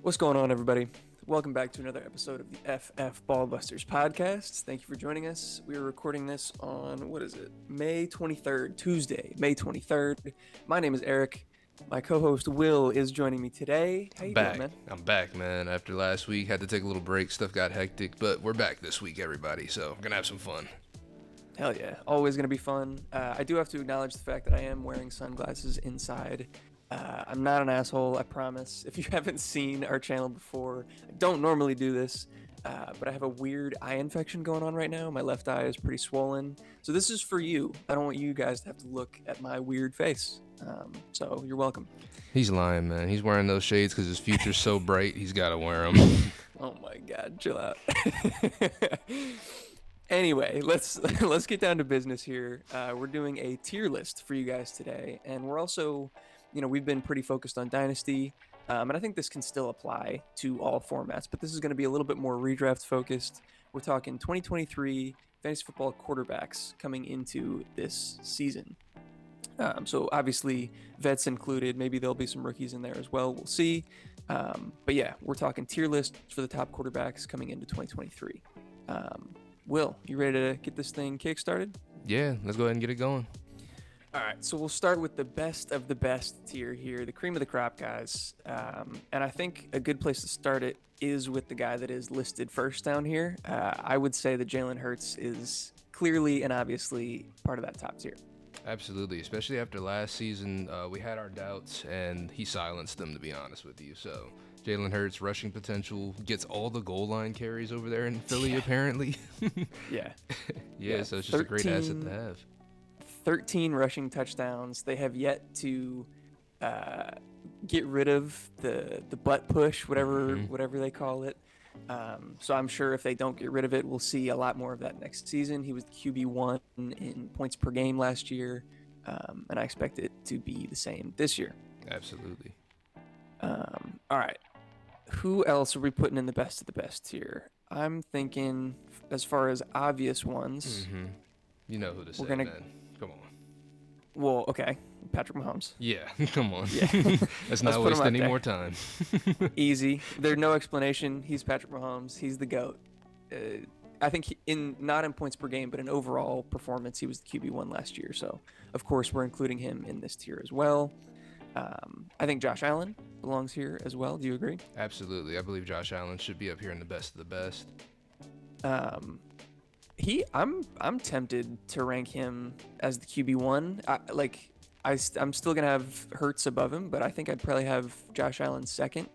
What's going on, everybody? Welcome back to another episode of the FF Ballbusters podcast. Thank you for joining us. We are recording this on, May 23rd, Tuesday, May 23rd. My name is Eric. My co-host Will is joining me today. How you doing, man? I'm back, man. After last week, had to take a little break. Stuff got hectic, but we're back this week, everybody. So we're gonna have some fun. Hell yeah, always gonna be fun. I do have to acknowledge the fact that I am wearing sunglasses inside. I'm not an asshole, I promise. If you haven't seen our channel before, I don't normally do this, but I have a weird eye infection going on right now. My left eye is pretty swollen. So this is for you. I don't want you guys to have to look at my weird face. So you're welcome. He's lying, man. He's wearing those shades because his future's so bright. He's got to wear them. Oh my God, chill out. Anyway, let's get down to business here. We're doing a tier list for you guys today, and we're also, we've been pretty focused on Dynasty, and I think this can still apply to all formats, but this is going to be a little bit more redraft focused. We're talking 2023 fantasy football quarterbacks coming into this season. So obviously vets included, maybe there'll be some rookies in there as well. We'll see. But yeah, we're talking tier list for the top quarterbacks coming into 2023. Will, you ready to get this thing kickstarted? Yeah, let's go ahead and get it going. All right, so we'll start with the best of the best tier here, the cream of the crop guys. And I think a good place to start it is with the guy that is listed first down here. I would say that Jalen Hurts is clearly and obviously part of that top tier. Absolutely, especially after last season, we had our doubts, and he silenced them, to be honest with you. So Jalen Hurts, rushing potential, gets all the goal line carries over there in Philly, apparently. Yeah. Yeah, so it's just a great asset to have. 13 rushing touchdowns. They have yet to get rid of the butt push, whatever they call it. So I'm sure if they don't get rid of it, we'll see a lot more of that next season. He was the QB1 in points per game last year, and I expect it to be the same this year. Absolutely. All right. Who else are we putting in the best of the best here? I'm thinking, as far as obvious ones. Mm-hmm. You know who to say, man. Come on. Well, okay. Patrick Mahomes. Yeah, come on. Yeah. Let's not waste any more time. Easy. There's no explanation. He's Patrick Mahomes. He's the GOAT. I think not in points per game, but in overall performance, he was the QB1 last year. So, of course, we're including him in this tier as well. I think Josh Allen belongs here as well. Do you agree? Absolutely. I believe Josh Allen should be up here in the best of the best. I'm tempted to rank him as the QB1. I'm still gonna have Hurts above him, but I think I'd probably have Josh Allen second.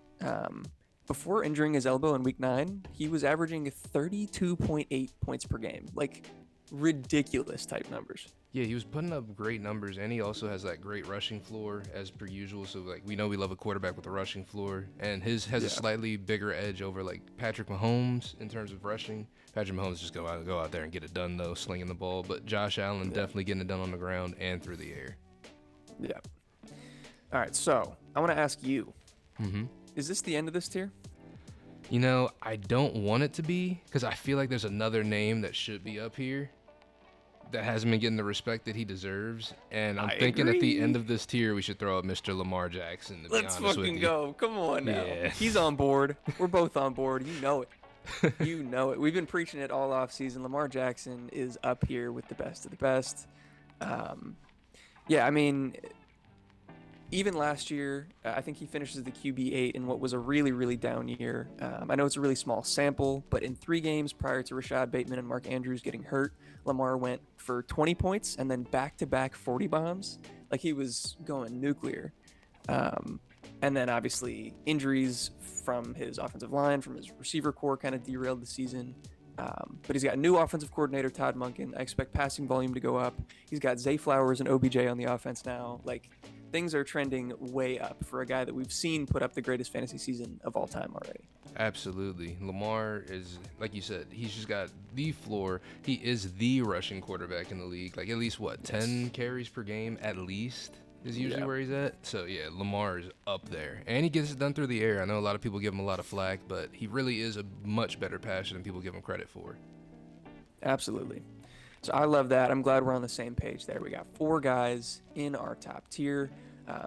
Before injuring his elbow in Week 9, he was averaging 32.8 points per game, like ridiculous type numbers. Yeah, he was putting up great numbers, and he also has that great rushing floor as per usual. So we know we love a quarterback with a rushing floor, and his has a slightly bigger edge over Patrick Mahomes in terms of rushing. Patrick Mahomes just go out there and get it done though, slinging the ball. But Josh Allen definitely getting it done on the ground and through the air. Yeah. All right, so I want to ask you, Mm-hmm. Is this the end of this tier? I don't want it to be, because I feel like there's another name that should be up here that hasn't been getting the respect that he deserves. And I'm thinking at the end of this tier, we should throw out Mr. Lamar Jackson, to be honest with you. Let's fucking go. Come on now. Yeah. He's on board. We're both on board. You know it. You know it. We've been preaching it all off season. Lamar Jackson is up here with the best of the best. Yeah, I mean, even last year, I think he finishes the QB8 in what was a really, really down year. I know it's a really small sample, but in 3 games prior to Rashad Bateman and Mark Andrews getting hurt, Lamar went for 20 points and then back-to-back 40 bombs. Like, he was going nuclear. And then, obviously, injuries from his offensive line, from his receiver core kind of derailed the season. But he's got a new offensive coordinator, Todd Monken. I expect passing volume to go up. He's got Zay Flowers and OBJ on the offense now. Things are trending way up for a guy that we've seen put up the greatest fantasy season of all time already. Absolutely. Lamar is, like you said, he's just got the floor. He is the rushing quarterback in the league. At least, 10 carries per game at least is usually where he's at. So, yeah, Lamar is up there. And he gets it done through the air. I know a lot of people give him a lot of flack, but he really is a much better passer than people give him credit for. Absolutely. So I love that. I'm glad we're on the same page there. We got 4 guys in our top tier.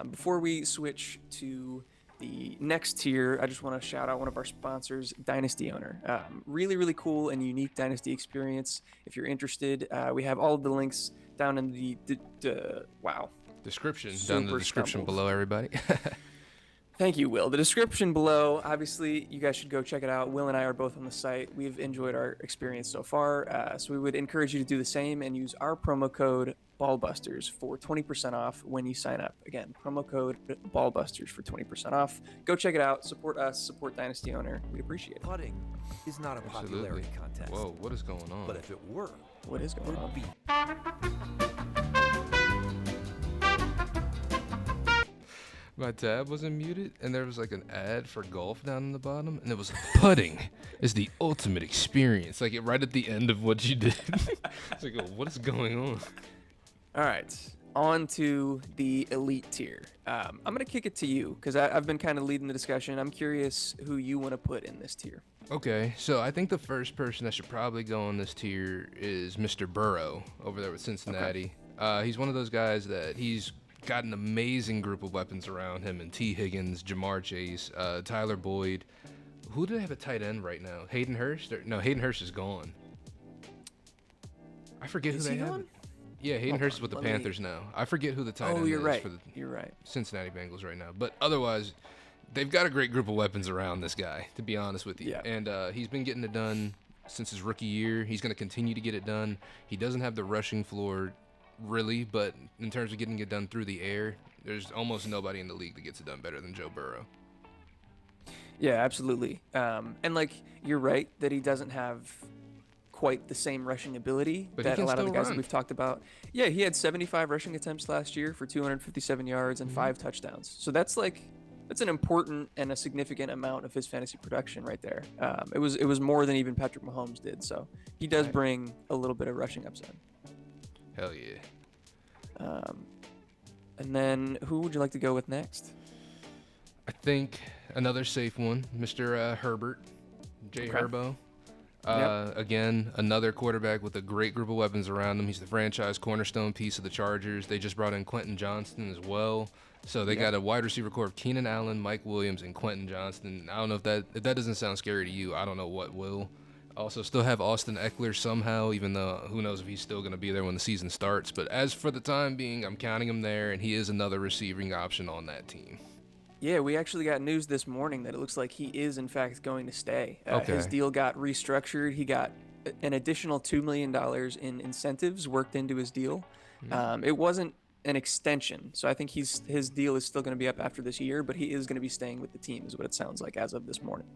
Before we switch to The next tier, I just want to shout out one of our sponsors, Dynasty Owner. Really, really cool and unique Dynasty experience. If you're interested, we have all of the links down in the wow. Description, Super down in the description stumbled. below, everybody. Thank you, Will. The description below, obviously, you guys should go check it out. Will and I are both on the site. We've enjoyed our experience so far, so we would encourage you to do the same and use our promo code BALLBUSTERS for 20% off when you sign up. Again, promo code BALLBUSTERS for 20% off. Go check it out. Support us. Support Dynasty Owner. We'd appreciate it. Putting is not a popularity contest. Whoa, what is going on? But if it were, What is going on? be My tab wasn't muted, and there was like an ad for golf down in the bottom, and it was putting is the ultimate experience. Like it right at the end of what you did. It's like, oh, what is going on? All right, on to the elite tier. I'm going to kick it to you because I've been kind of leading the discussion. I'm curious who you want to put in this tier. Okay, so I think the first person that should probably go on this tier is Mr. Burrow over there with Cincinnati. He's one of those guys that he's got an amazing group of weapons around him, and T. Higgins, Jamar Chase, Tyler Boyd. Who do they have at tight end right now? Hayden Hurst? No, Hayden Hurst is gone. I forget Is who they he have. gone? Yeah, Hayden Hold Hurst on, is with the let me- Panthers now. I forget who the tight end Oh, you're is right. for the You're right. Cincinnati Bengals right now. But otherwise, they've got a great group of weapons around this guy, to be honest with you. Yeah. And he's been getting it done since his rookie year. He's going to continue to get it done. He doesn't have the rushing floor, really, but in terms of getting it done through the air, there's almost nobody in the league that gets it done better than Joe Burrow. Yeah, absolutely. And like you're right that he doesn't have quite the same rushing ability But he that can a lot of the still guys that run. we've talked about. Yeah, he had 75 rushing attempts last year for 257 yards and 5 touchdowns. So that's an important and a significant amount of his fantasy production right there. It was more than even Patrick Mahomes did. So he does Right. bring a little bit of rushing upside. Hell yeah. And then who would you like to go with next? I think another safe one, Mr. Herbert, Jay Okay. Herbo. Yep. Again, another quarterback with a great group of weapons around him. He's the franchise cornerstone piece of the Chargers. They just brought in Quentin Johnston as well. So they Yep. got a wide receiver core of Keenan Allen, Mike Williams, and Quentin Johnston. I don't know if that doesn't sound scary to you. I don't know what will. Also, still have Austin Eckler somehow, even though who knows if he's still going to be there when the season starts. But as for the time being, I'm counting him there, and he is another receiving option on that team. Yeah, we actually got news this morning that it looks like he is in fact going to stay. His Okay. deal got restructured. He got an additional $2 million in incentives worked into his deal. It wasn't an extension, so I think his deal is still going to be up after this year, but he is going to be staying with the team, is what it sounds like as of this morning.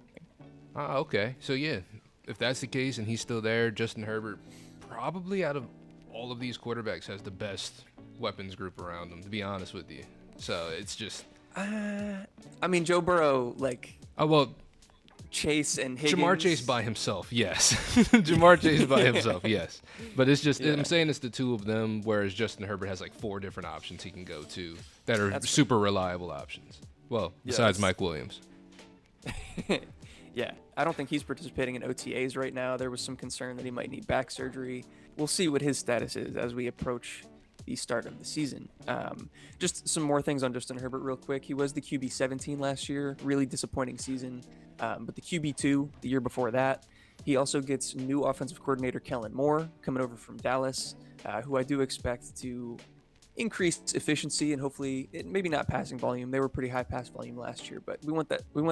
Okay. So, yeah, if that's the case and he's still there, Justin Herbert probably out of all of these quarterbacks has the best weapons group around him, to be honest with you. So, it's just... I mean, Joe Burrow, like Oh, well, Chase and Higgins. Jamar Chase by himself, yes. Jamar Chase by himself, yes. But it's just, I'm saying it's the two of them, whereas Justin Herbert has like 4 different options he can go to that are That's- super reliable options. Well, besides Yes. Mike Williams. Yeah, I don't think he's participating in OTAs right now. There was some concern that he might need back surgery. We'll see what his status is as we approach the start of the season. Just some more things on Justin Herbert real quick. He was the QB 17 last year, really disappointing season. But the QB 2 the year before that. He also gets new offensive coordinator Kellen Moore coming over from Dallas, who I do expect to increase efficiency and hopefully maybe not passing volume. They were pretty high pass volume last year, but we want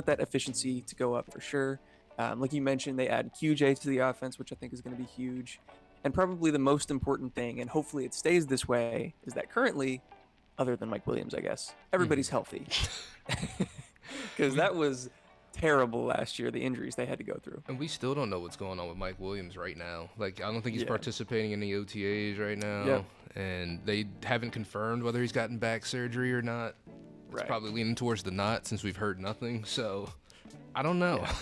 that efficiency to go up for sure. Like you mentioned, they add QJ to the offense, which I think is going to be huge. And probably the most important thing, and hopefully it stays this way, is that currently, other than Mike Williams, I guess, everybody's healthy. Because that was terrible last year, the injuries they had to go through. And we still don't know what's going on with Mike Williams right now. Like, I don't think he's Yeah. participating in the OTAs right now. Yep. And they haven't confirmed whether he's gotten back surgery or not. It's Right. probably leaning towards the not since we've heard nothing. So, I don't know. Yeah.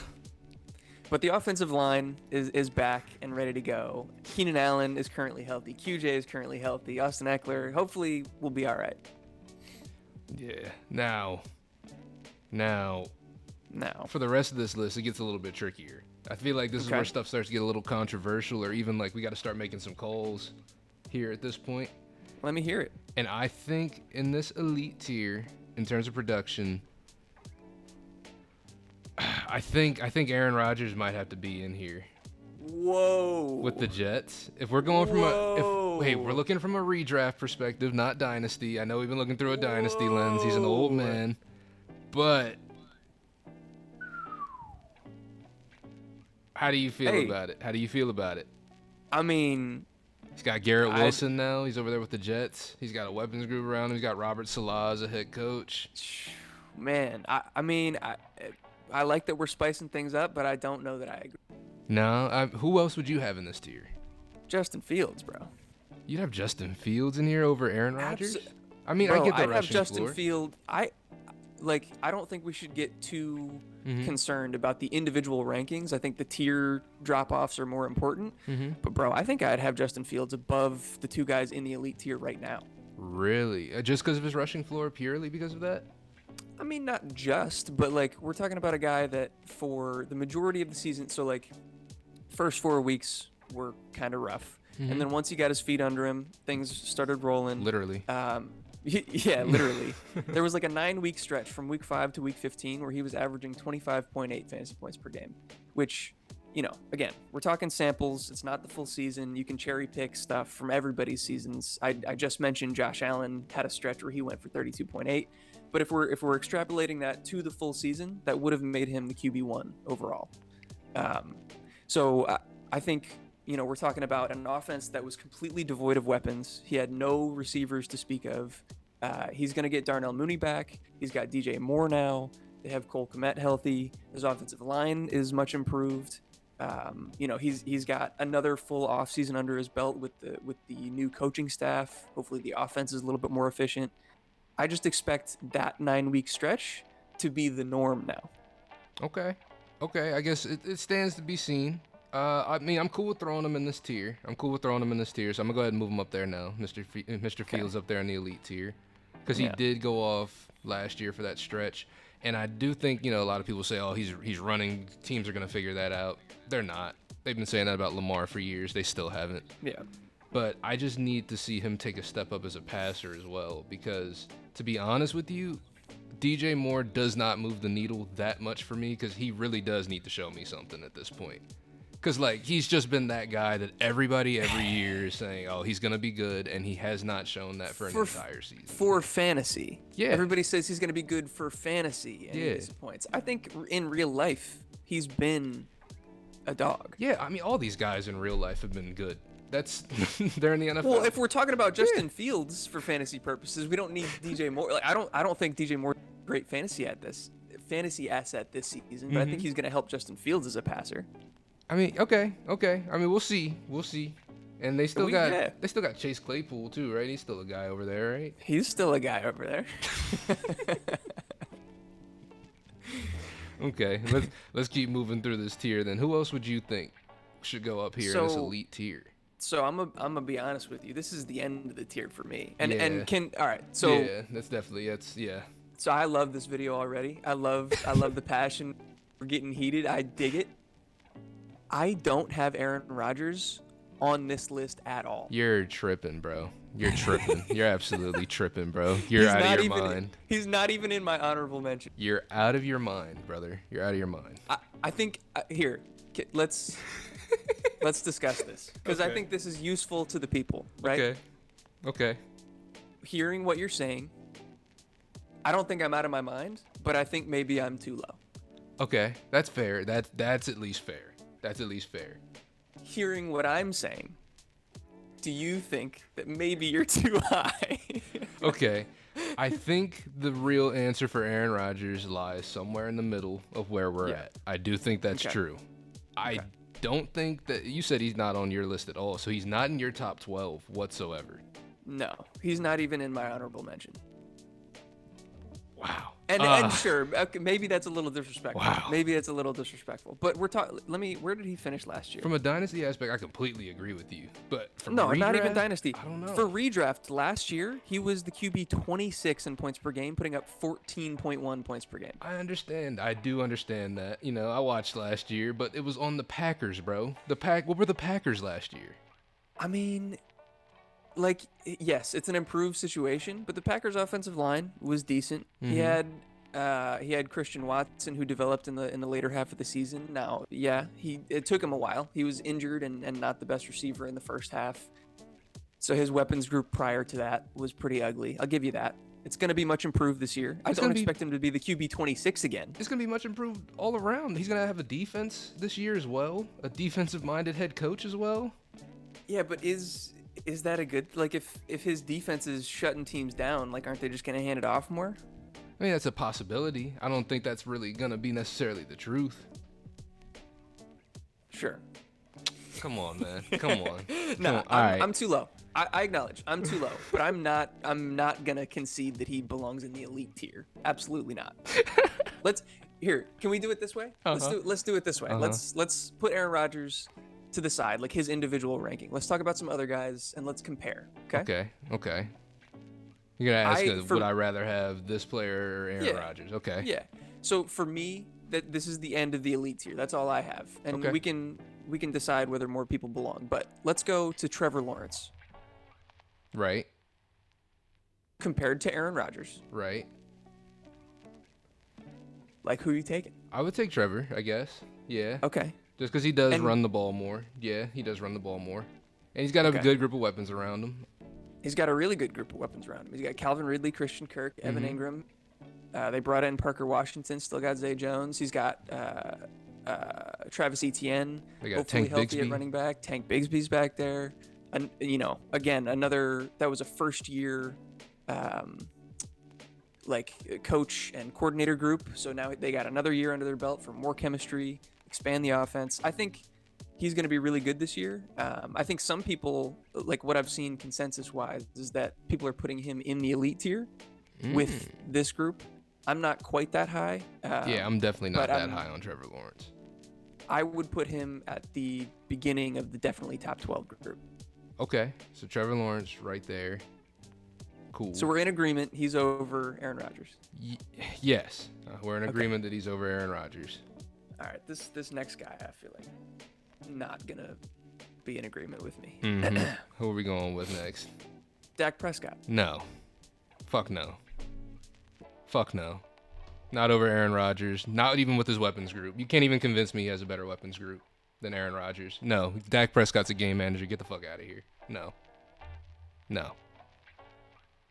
But the offensive line is back and ready to go. Keenan Allen is currently healthy. QJ is currently healthy. Austin Eckler, hopefully, will be all right. Yeah. Now, Now, for the rest of this list, it gets a little bit trickier. I feel like this is Okay. where stuff starts to get a little controversial, or even like we got to start making some calls here at this point. let me hear it. And I think in this elite tier, in terms of production, I think Aaron Rodgers might have to be in here. Whoa. With the Jets. If we're going from we're looking from a redraft perspective, not dynasty. I know we've been looking through a dynasty lens. He's an old man. But how do you feel about it? How do you feel about it? I mean, he's got Garrett Wilson now. He's over there with the Jets. He's got a weapons group around him. He's got Robert Salah as a head coach. Man, I mean, I like that we're spicing things up, but I don't know that I agree. No, who else would you have in this tier? Justin Fields, bro. You'd have Justin Fields in here over Aaron Rodgers? I mean, bro, I get the I'd rushing have Justin floor. Fields. I don't think we should get too concerned about the individual rankings. I think the tier drop-offs are more important. But, bro, I think I'd have Justin Fields above the two guys in the elite tier right now. Really? Just because of his rushing floor, purely because of that? I mean, not just, but, like, we're talking about a guy that for the majority of the season, so, like, first 4 weeks were kind of rough. And then once he got his feet under him, things started rolling. Literally. Yeah, literally. There was like a 9-week stretch from week 5 to week 15 where he was averaging 25.8 fantasy points per game, which, you know, again, we're talking samples. It's not the full season. You can cherry pick stuff from everybody's seasons. I just mentioned Josh Allen had a stretch where he went for 32.8. But if we're extrapolating that to the full season, that would have made him the QB1 overall. So I think, you know, we're talking about an offense that was completely devoid of weapons. He had no receivers to speak of. He's going to get Darnell Mooney back. He's got DJ Moore now. They have Cole Kmet healthy. His offensive line is much improved. You know, he's got another full offseason under his belt with the new coaching staff. Hopefully the offense is a little bit more efficient. I just expect that 9-week stretch to be the norm now. Okay. I guess it stands to be seen. I mean, I'm cool with throwing him in this tier. So I'm going to go ahead and move him up there now. Mr. Fields up there in the elite tier. Because he did go off last year for that stretch. And I do think, you know, a lot of people say, oh, he's running. Teams are going to figure that out. They're not. They've been saying that about Lamar for years. They still haven't. Yeah. But I just need to see him take a step up as a passer as well. Because, to be honest with you, DJ Moore does not move the needle that much for me because he really does need to show me something at this point. Because, like, he's just been that guy that everybody every year is saying, oh, he's going to be good, and he has not shown that for an entire season. For fantasy. Yeah. Everybody says he's going to be good for fantasy, and he disappoints. I think in real life, he's been a dog. Yeah, I mean, all these guys in real life have been good. They're in the NFL. Well, if we're talking about Justin Fields for fantasy purposes, we don't need DJ Moore. Like, I don't think DJ Moore is a great fantasy asset this season, but I think he's going to help Justin Fields as a passer. I mean, okay. I mean, we'll see. And they still got Chase Claypool too, right? He's still a guy over there, right? He's still a guy over there. Okay, let's keep moving through this tier then. Who else would you think should go up here in this elite tier? So I'm gonna be honest with you. This is the end of the tier for me. And all right. So yeah, that's. So I love this video already. I love the passion. We're getting heated. I dig it. I don't have Aaron Rodgers on this list at all. You're tripping, bro. You're tripping. You're absolutely tripping, bro. You're out of your mind. He's not even in my honorable mention. You're out of your mind, brother. You're out of your mind. I think here, let's discuss this because I think this is useful to the people, right? Okay. Hearing what you're saying, I don't think I'm out of my mind, but I think maybe I'm too low. Okay, that's fair. That's at least fair. Hearing what I'm saying, do you think that maybe you're too high? Okay. I think the real answer for Aaron Rodgers lies somewhere in the middle of where we're at. I do think that's true. I don't think that you said he's not on your list at all, so he's not in your top 12 whatsoever. No, he's not even in my honorable mention. Wow. And sure, okay, maybe that's a little disrespectful. Wow. Maybe it's a little disrespectful. But we're talking. Where did he finish last year? From a dynasty aspect, I completely agree with you. But from no, redraft, not even dynasty. I don't know. For redraft last year, he was the QB 26 in points per game, putting up 14.1 points per game. I understand. I do understand that. You know, I watched last year, but it was on the Packers, bro. What were the Packers last year? I mean, like, yes, it's an improved situation, but the Packers' offensive line was decent. He had He had Christian Watson, who developed in the later half of the season. Now, yeah, it took him a while. He was injured and not the best receiver in the first half. So his weapons group prior to that was pretty ugly. I'll give you that. It's going to be much improved this year. I don't expect him to be the QB 26 again. It's going to be much improved all around. He's going to have a defense this year as well, a defensive-minded head coach as well. Yeah, but is that a good, like, if his defense is shutting teams down, like, aren't they just going to hand it off more? I mean, that's a possibility. I don't think that's really going to be necessarily the truth. Sure. Come on, man. Come on. No, all right. I'm too low. I acknowledge I'm too low, but I'm not gonna concede that he belongs in the elite tier. Absolutely not. Can we do it this way? Let's do it this way. Let's put Aaron Rodgers to the side, like his individual ranking. Let's talk about some other guys and let's compare. Okay. You're gonna ask would I rather have this player or Aaron Rodgers? Okay. Yeah. So for me, this is the end of the elite tier. That's all I have, and we can decide whether more people belong. But let's go to Trevor Lawrence. Right. Compared to Aaron Rodgers. Right. Like, who are you taking? I would take Trevor, I guess. Yeah. Okay. Just because he does run the ball more. Yeah, he does run the ball more. And he's got a good group of weapons around him. He's got a really good group of weapons around him. He's got Calvin Ridley, Christian Kirk, Evan Ingram. They brought in Parker Washington, still got Zay Jones. He's got Travis Etienne, they got hopefully Tank healthy Bigsby at running back. Tank Bigsby's back there. And, again, that was a first-year coach and coordinator group. So now they got another year under their belt for more chemistry, expand the offense. I think he's going to be really good this year. I think some people, like what I've seen consensus-wise, is that people are putting him in the elite tier with this group. I'm not quite that high. I'm definitely not that high on Trevor Lawrence. I would put him at the beginning of the definitely top 12 group. Okay, so Trevor Lawrence right there. Cool. So we're in agreement. He's over Aaron Rodgers. Yes, we're in agreement that he's over Aaron Rodgers. All right, this next guy, I feel like not gonna be in agreement with me. Who are we going with next? Dak Prescott. No. Fuck no. Fuck no. Not over Aaron Rodgers. Not even with his weapons group. You can't even convince me he has a better weapons group than Aaron Rodgers. No. Dak Prescott's a game manager. Get the fuck out of here. No.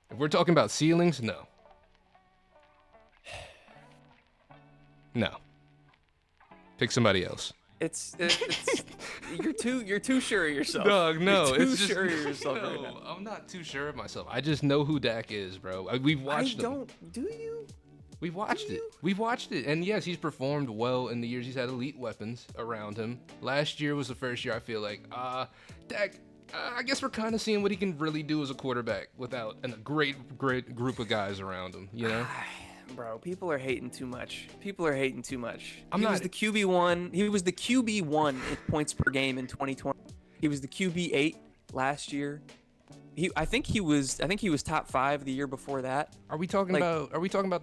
If we're talking about ceilings, no. Pick somebody else. It's you're too sure of yourself. Dog, no. You're too it's just, sure of yourself no, right now. I'm not too sure of myself. I just know who Dak is, bro. We've watched him. Do you? We've watched it. We've watched it. And yes, he's performed well in the years he's had elite weapons around him. Last year was the first year I feel like, Dak, I guess we're kind of seeing what he can really do as a quarterback without a great group of guys around him, you know? Bro, people are hating too much. He was the QB1. He was the QB1 in points per game in 2020. He was the QB8 last year. I think he was top 5 the year before that. Are we talking about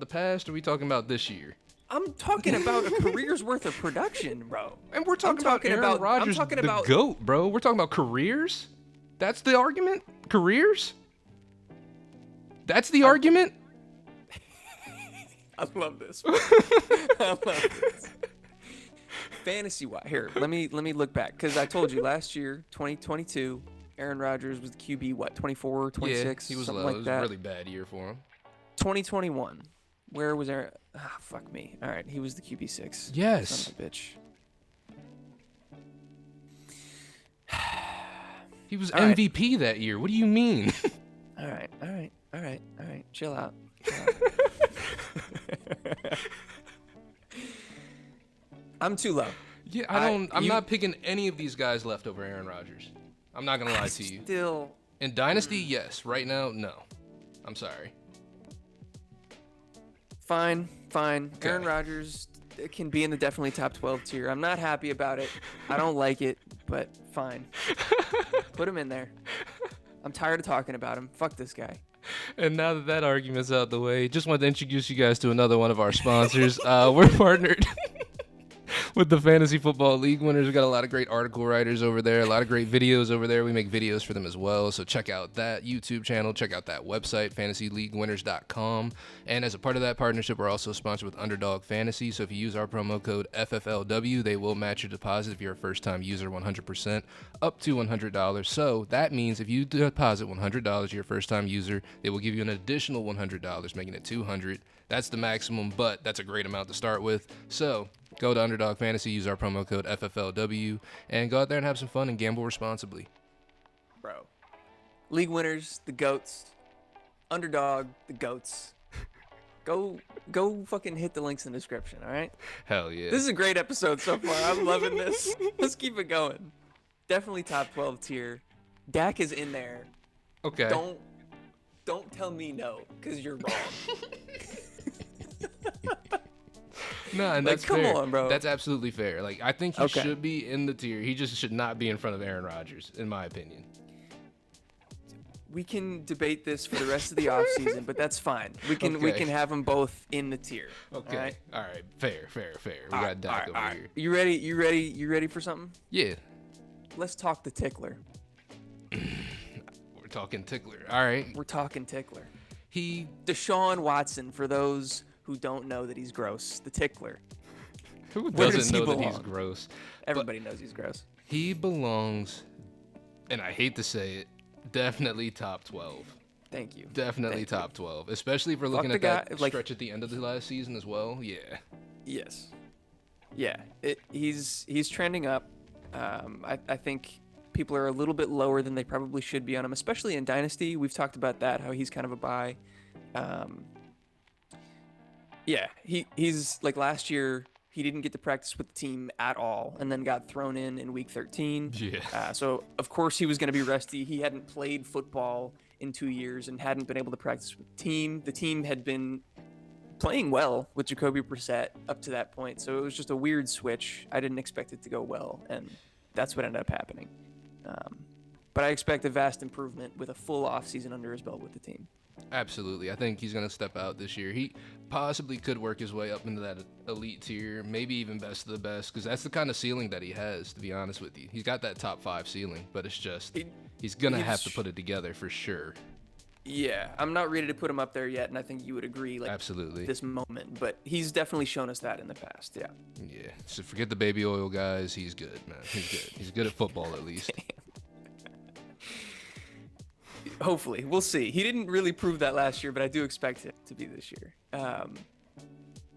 the past or are we talking about this year? I'm talking about a career's worth of production, bro. And we're talking about Aaron Rodgers, the GOAT, bro. We're talking about careers? That's the argument? Careers? That's the argument? I love this. I love this. Fantasy-wise, here, let me look back, because I told you last year, 2022, Aaron Rodgers was the QB, 24, 26, he was something low. like It was that. a really bad year for him. 2021, where was Aaron? Fuck me. All right, he was the QB6. Yes. Son of a bitch. He was All right. MVP that year. What do you mean? All right. Chill out. I'm too low. Yeah, I'm not picking any of these guys left over Aaron Rodgers. I'm not gonna lie to you. Still. In Dynasty, yes. Right now, no. I'm sorry. Fine. Okay. Aaron Rodgers can be in the definitely top 12 tier. I'm not happy about it. I don't like it, but fine. Put him in there. I'm tired of talking about him. Fuck this guy. And now that argument's out the way, just wanted to introduce you guys to another one of our sponsors. We're partnered with the Fantasy Football League winners. We got a lot of great article writers over there, a lot of great videos over there. We make videos for them as well. So check out that YouTube channel, check out that website, fantasyleaguewinners.com. And as a part of that partnership, we're also sponsored with Underdog Fantasy. So if you use our promo code FFLW, they will match your deposit if you're a first-time user 100%, up to $100. So that means if you deposit $100, you're a first-time user, they will give you an additional $100, making it $200. That's the maximum, but that's a great amount to start with. So go to Underdog Fantasy, use our promo code FFLW, and go out there and have some fun and gamble responsibly. Bro. League winners, the GOATs. Underdog, the GOATs. Go fucking hit the links in the description, all right? Hell yeah. This is a great episode so far. I'm loving this. Let's keep it going. Definitely top 12 tier. Dak is in there. Okay. Don't tell me no, because you're wrong. No, and Like, that's come fair. on, bro. That's absolutely fair. Like, I think he Okay. should be in the tier. He just should not be in front of Aaron Rodgers, in my opinion. We can debate this for the rest of the offseason, but that's fine. We Okay. can have them both in the tier. Okay. All right. Fair. We All got Dak over right. here. You ready for something? Yeah. Let's talk the tickler. We're talking tickler. All right. We're talking tickler. He Deshaun Watson, for those who don't know that he's gross, the tickler. who Where does doesn't he know that he's belong? gross. Everybody knows he's gross. He belongs, and I hate to say it, definitely top 12. Thank you. Definitely Thank you. top 12. Especially if we're looking the at that guy, like- stretch at the end of the last season as well. Yeah. Yes. Yeah. He's trending up. I think people are a little bit lower than they probably should be on him, especially in Dynasty. We've talked about that, how he's kind of a buy. Yeah, he's like last year, he didn't get to practice with the team at all and then got thrown in week 13. Yeah. So, of course, he was going to be rusty. He hadn't played football in 2 years and hadn't been able to practice with the team. The team had been playing well with Jacoby Brissett up to that point. So it was just a weird switch. I didn't expect it to go well, and that's what ended up happening. But I expect a vast improvement with a full offseason under his belt with the team. Absolutely. I think he's going to step out this year. He possibly could work his way up into that elite tier, maybe even best of the best, because that's the kind of ceiling that he has, to be honest with you. He's got that top 5 ceiling, but it's just he's going to have to put it together for sure. Yeah, I'm not ready to put him up there yet, and I think you would agree, like, Absolutely. this moment. But he's definitely shown us that in the past, yeah. Yeah. So forget the baby oil guys. He's good, man. He's good. He's good at football at least. Hopefully. We'll see. He didn't really prove that last year, but I do expect it to be this year.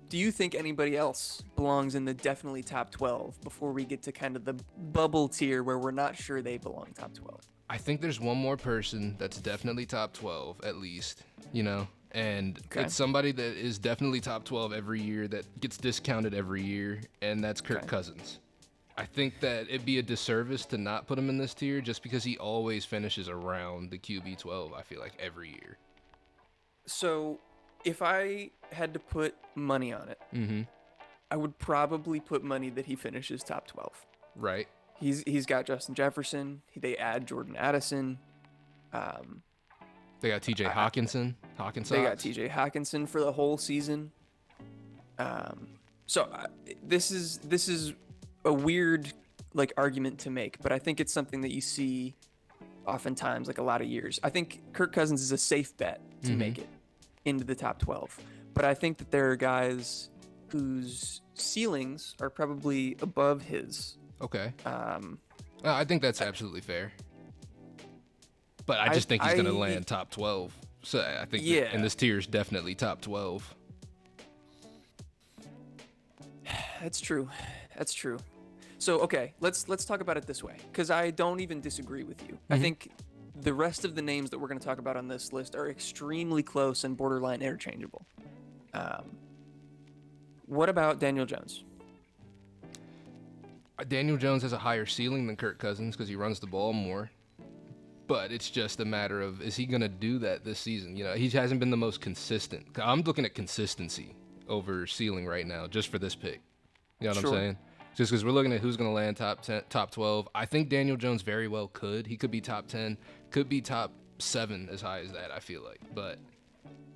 Do you think anybody else belongs in the definitely top 12 before we get to kind of the bubble tier where we're not sure they belong top 12? I think there's one more person that's definitely top 12 at least, you know, and Okay. it's somebody that is definitely top 12 every year that gets discounted every year, and that's Kirk Okay. Cousins. I think that it'd be a disservice to not put him in this tier just because he always finishes around the QB 12, I feel like, every year. So if I had to put money on it, Mm-hmm. I would probably put money that he finishes top 12. Right? He's got Justin Jefferson. They add Jordan Addison. They got TJ Hawkinson. They got TJ Hawkinson for the whole season. This is a weird like argument to make, but I think it's something that you see oftentimes, like a lot of years. I think Kirk Cousins is a safe bet to make it into the top 12, but I think that there are guys whose ceilings are probably above his. Okay. I think that's absolutely fair. But I just think he's going to land top 12. So I think Yeah. and this tier is definitely top 12. That's true. That's true. So okay, let's talk about it this way, because I don't even disagree with you. I think the rest of the names that we're going to talk about on this list are extremely close and borderline interchangeable. What about Daniel Jones? Daniel Jones has a higher ceiling than Kirk Cousins because he runs the ball more. But it's just a matter of, is he going to do that this season? You know, he hasn't been the most consistent. I'm looking at consistency over ceiling right now just for this pick. You know what Sure. I'm saying? Just because we're looking at who's going to land top 10, top 12. I think Daniel Jones very well could. He could be top 10, could be top 7 as high as that, I feel like. But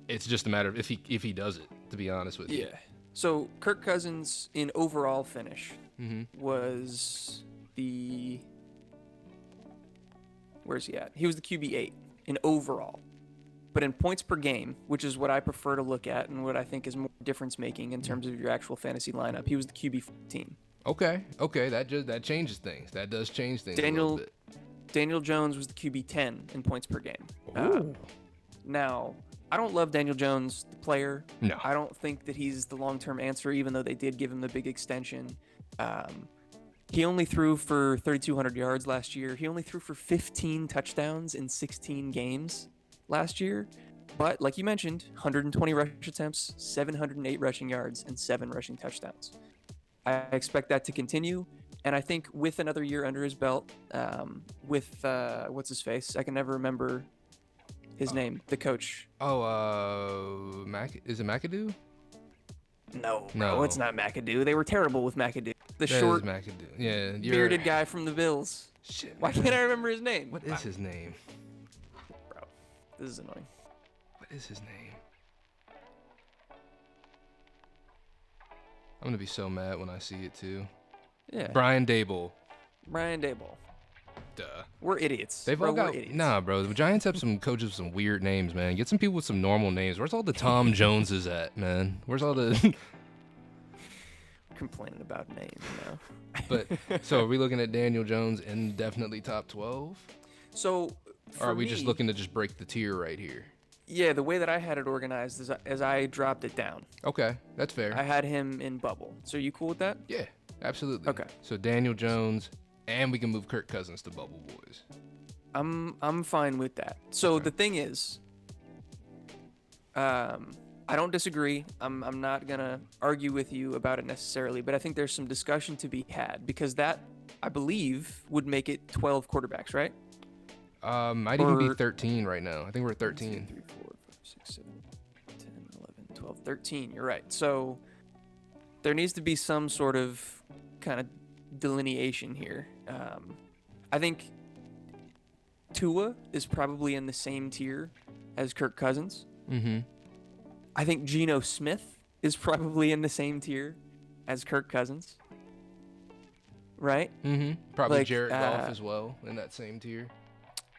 it's just a matter of if he does it, to be honest with you. Yeah. So Kirk Cousins in overall finish Mm-hmm. was the where's he at? He was the QB8 in overall. But in points per game, which is what I prefer to look at and what I think is more difference making in terms of your actual fantasy lineup, he was the QB14. Okay, that changes things. That does change things a Daniel little bit. Daniel Jones was the QB10 in points per game. Ooh. Now, I don't love Daniel Jones, the player. No. I don't think that he's the long-term answer, even though they did give him the big extension. He only threw for 3,200 yards last year. He only threw for 15 touchdowns in 16 games last year. But like you mentioned, 120 rush attempts, 708 rushing yards, and 7 rushing touchdowns. I expect that to continue. And I think with another year under his belt, with what's his face? I can never remember his name. The coach. Oh, is it McAdoo? No, No. it's not McAdoo. They were terrible with McAdoo. The That short, is McAdoo. Yeah, you're bearded guy from the Bills. Shit. Why man. can't I remember his name? What is his name? Bro, this is annoying. What is his name? I'm gonna be so mad when I see it too. Yeah, Brian Dable. Brian Daboll. Duh. We're idiots. They've Bro, all we're got idiots. nah, bro. The Giants have some coaches with some weird names, man. Get some people with some normal names. Where's all the Tom Joneses at, man? Where's all the? Complaining about names, you know. But so are we looking at Daniel Jones indefinitely top 12? So, Or for are we me, just looking to just break the tier right here? Yeah, the way that I had it organized is as I dropped it down. Okay, that's fair. I had him in bubble. So are you cool with that? Yeah, absolutely. Okay. So Daniel Jones, and we can move Kirk Cousins to Bubble Boys. I'm fine with that. So Okay. the thing is, I don't disagree. I'm not gonna argue with you about it necessarily, but I think there's some discussion to be had because that I believe would make it 12 quarterbacks, right? Might even be Or- 13 right now. I think we're at 1, 2, 13. 3, 4, 5, 6, 7, 10, 11, 12, 13. You're right. So there needs to be some sort of kind of delineation here. I think Tua is probably in the same tier as Kirk Cousins. Mm-hmm. I think Geno Smith is probably in the same tier as Kirk Cousins. Right? Mm-hmm. Probably Like, Jared Goff as well in that same tier.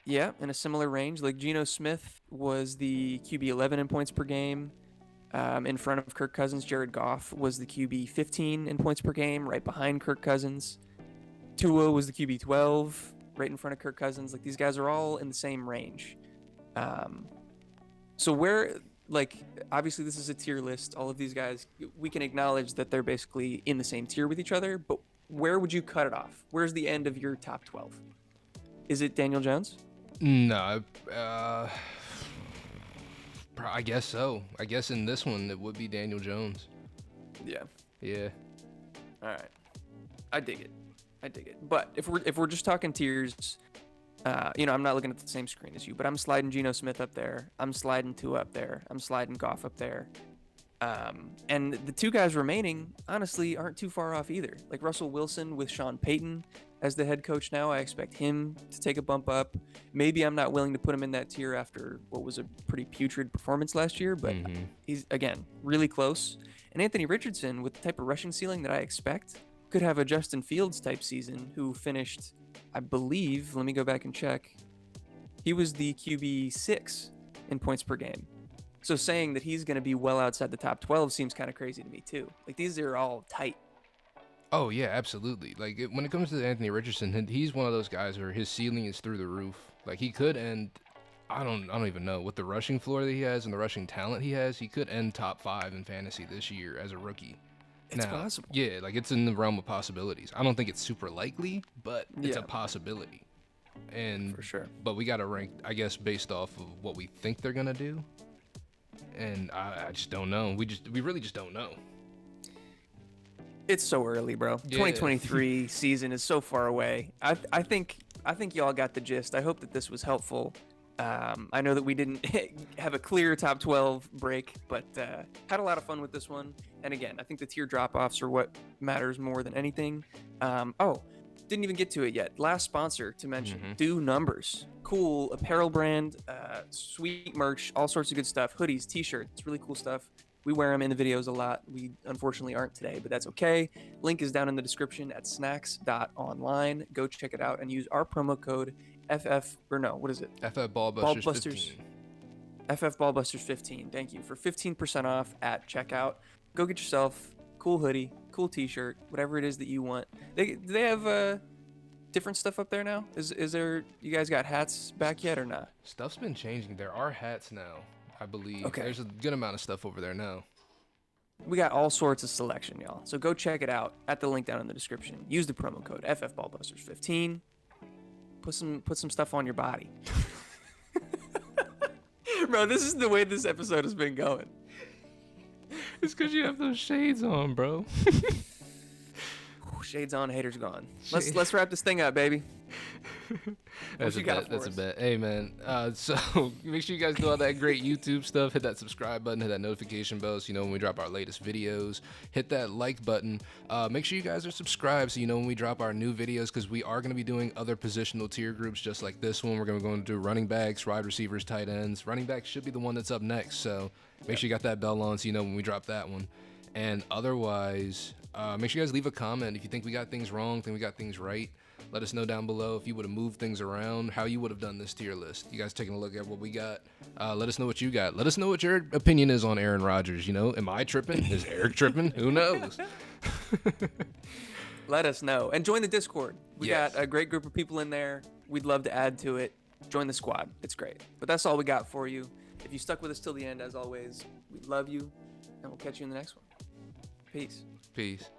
Yeah, in a similar range. Like Geno Smith was the QB 11 in points per game. In front of Kirk Cousins, Jared Goff was the QB 15 in points per game, right behind Kirk Cousins. Tua was the QB 12, right in front of Kirk Cousins. Like these guys are all in the same range. So where, like, obviously this is a tier list. All of these guys, we can acknowledge that they're basically in the same tier with each other. But where would you cut it off? Where's the end of your top 12? Is it Daniel Jones? No, I guess so. I guess in this one it would be Daniel Jones. Yeah. Yeah. All right. I dig it. But if we're just talking tiers, I'm not looking at the same screen as you, but I'm sliding Geno Smith up there. I'm sliding Tua up there. I'm sliding Goff up there. And the two guys remaining, honestly, aren't too far off either. Like Russell Wilson with Sean Payton as the head coach now, I expect him to take a bump up. Maybe I'm not willing to put him in that tier after what was a pretty putrid performance last year, but he's, again, really close. And Anthony Richardson, with the type of rushing ceiling that I expect, could have a Justin Fields type season who finished, I believe, let me go back and check. He was the QB 6 in points per game. So saying that he's going to be well outside the top 12 seems kind of crazy to me too. Like these are all tight. Oh yeah, absolutely. Like when it comes to Anthony Richardson, he's one of those guys where his ceiling is through the roof. Like he could end, I don't even know, with the rushing floor that he has and the rushing talent he has, he could end top 5 in fantasy this year as a rookie. It's possible. Yeah, like it's in the realm of possibilities. I don't think it's super likely, but it's a Yeah. possibility. And For sure. But we got to rank, I guess, based off of what we think they're gonna do. And I just don't know. We really just don't know. It's so early, bro. Yeah. 2023 season is so far away. I think y'all got the gist. I hope that this was helpful. I know that we didn't have a clear top 12 break, but had a lot of fun with this one. And again, I think the tier drop-offs are what matters more than anything. Didn't even get to it yet. Last sponsor to mention, Do Numbers. Cool apparel brand, sweet merch, all sorts of good stuff. Hoodies, t-shirts, really cool stuff. We wear them in the videos a lot. We unfortunately aren't today, but that's okay. Link is down in the description at snacks.online. Go check it out and use our promo code FF, or no, what is it? FF Ballbusters 15. FF Ballbusters 15. Thank you for 15% off at checkout. Go get yourself a cool hoodie, cool t-shirt, whatever it is that you want. Do they have different stuff up there now? Is there, you guys got hats back yet or not? Stuff's been changing. There are hats now, I believe. Okay. There's a good amount of stuff over there now. We got all sorts of selection, y'all. So go check it out at the link down in the description. Use the promo code FFBallbusters15. Put some stuff on your body. Bro, this is the way this episode has been going. It's because you have those shades on, bro. Shades on, haters gone. Let's wrap this thing up, baby. That's a bet. That's a bet. Hey, man. So make sure you guys do all that great YouTube stuff. Hit that subscribe button. Hit that notification bell so you know when we drop our latest videos. Hit that like button. Make sure you guys are subscribed so you know when we drop our new videos, because we are going to be doing other positional tier groups just like this one. We're going to do running backs, wide receivers, tight ends. Running backs should be the one that's up next. So make sure you got that bell on so you know when we drop that one. And otherwise, make sure you guys leave a comment if you think we got things wrong, think we got things right. Let us know down below if you would have moved things around, how you would have done this tier list. You guys taking a look at what we got. Let us know what you got. Let us know what your opinion is on Aaron Rodgers. You know, am I tripping? Is Eric tripping? Who knows? Let us know. And join the Discord. We got a great group of people in there. We'd love to add to it. Join the squad. It's great. But that's all we got for you. If you stuck with us till the end, as always, we love you. And we'll catch you in the next one. Peace. Peace.